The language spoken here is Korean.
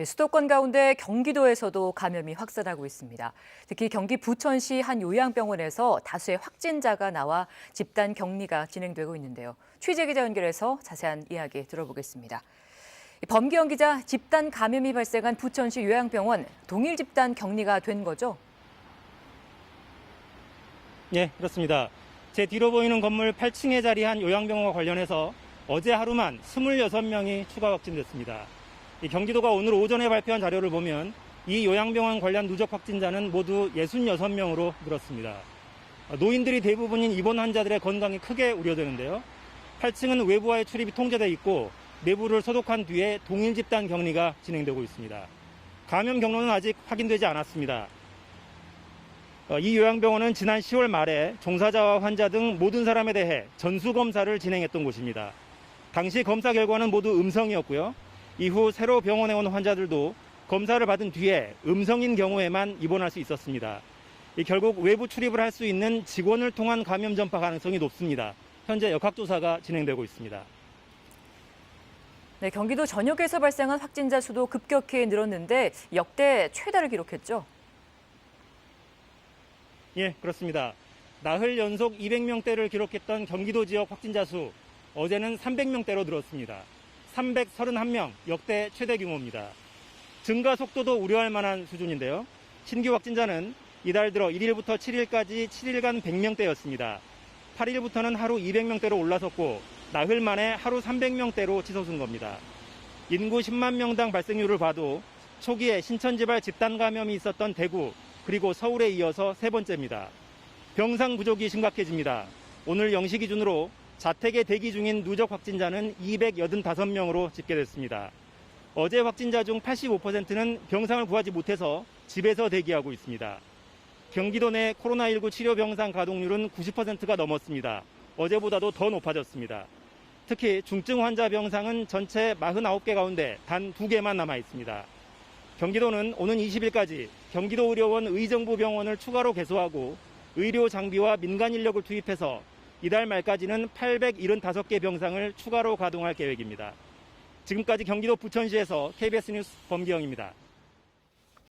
수도권 가운데 경기도에서도 감염이 확산하고 있습니다. 특히 경기 부천시 한 요양병원에서 다수의 확진자가 나와 집단 격리가 진행되고 있는데요. 취재 기자 연결해서 자세한 이야기 들어보겠습니다. 범기영 기자, 집단 감염이 발생한 부천시 요양병원 동일 집단 격리가 된 거죠? 네, 그렇습니다. 제 뒤로 보이는 건물 8층에 자리한 요양병원과 관련해서 어제 하루만 26명이 추가 확진됐습니다. 경기도가 오늘 오전에 발표한 자료를 보면 이 요양병원 관련 누적 확진자는 모두 66명으로 늘었습니다. 노인들이 대부분인 입원 환자들의 건강이 크게 우려되는데요. 8층은 외부와의 출입이 통제돼 있고 내부를 소독한 뒤에 동일 집단 격리가 진행되고 있습니다. 감염 경로는 아직 확인되지 않았습니다. 이 요양병원은 지난 10월 말에 종사자와 환자 등 모든 사람에 대해 전수검사를 진행했던 곳입니다. 당시 검사 결과는 모두 음성이었고요. 이후 새로 병원에 온 환자들도 검사를 받은 뒤에 음성인 경우에만 입원할 수 있었습니다. 결국 외부 출입을 할 수 있는 직원을 통한 감염 전파 가능성이 높습니다. 현재 역학조사가 진행되고 있습니다. 네, 경기도 전역에서 발생한 확진자 수도 급격히 늘었는데 역대 최다를 기록했죠? 예, 그렇습니다. 나흘 연속 200명대를 기록했던 경기도 지역 확진자 수, 어제는 300명대로 늘었습니다. 331명, 역대 최대 규모입니다. 증가 속도도 우려할 만한 수준인데요. 신규 확진자는 이달 들어 1일부터 7일까지 7일간 100명대였습니다. 8일부터는 하루 200명대로 올라섰고 나흘 만에 하루 300명대로 치솟은 겁니다. 인구 10만 명당 발생률을 봐도 초기에 신천지발 집단 감염이 있었던 대구 그리고 서울에 이어서 세 번째입니다. 병상 부족이 심각해집니다. 오늘 0시 기준으로 자택에 대기 중인 누적 확진자는 285명으로 집계됐습니다. 어제 확진자 중 85%는 병상을 구하지 못해서 집에서 대기하고 있습니다. 경기도 내 코로나19 치료 병상 가동률은 90%가 넘었습니다. 어제보다도 더 높아졌습니다. 특히 중증 환자 병상은 전체 49개 가운데 단 2개만 남아 있습니다. 경기도는 오는 20일까지 경기도 의료원 의정부 병원을 추가로 개소하고 의료 장비와 민간 인력을 투입해서 이달 말까지는 875개 병상을 추가로 가동할 계획입니다. 지금까지 경기도 부천시에서 KBS 뉴스 범기영입니다.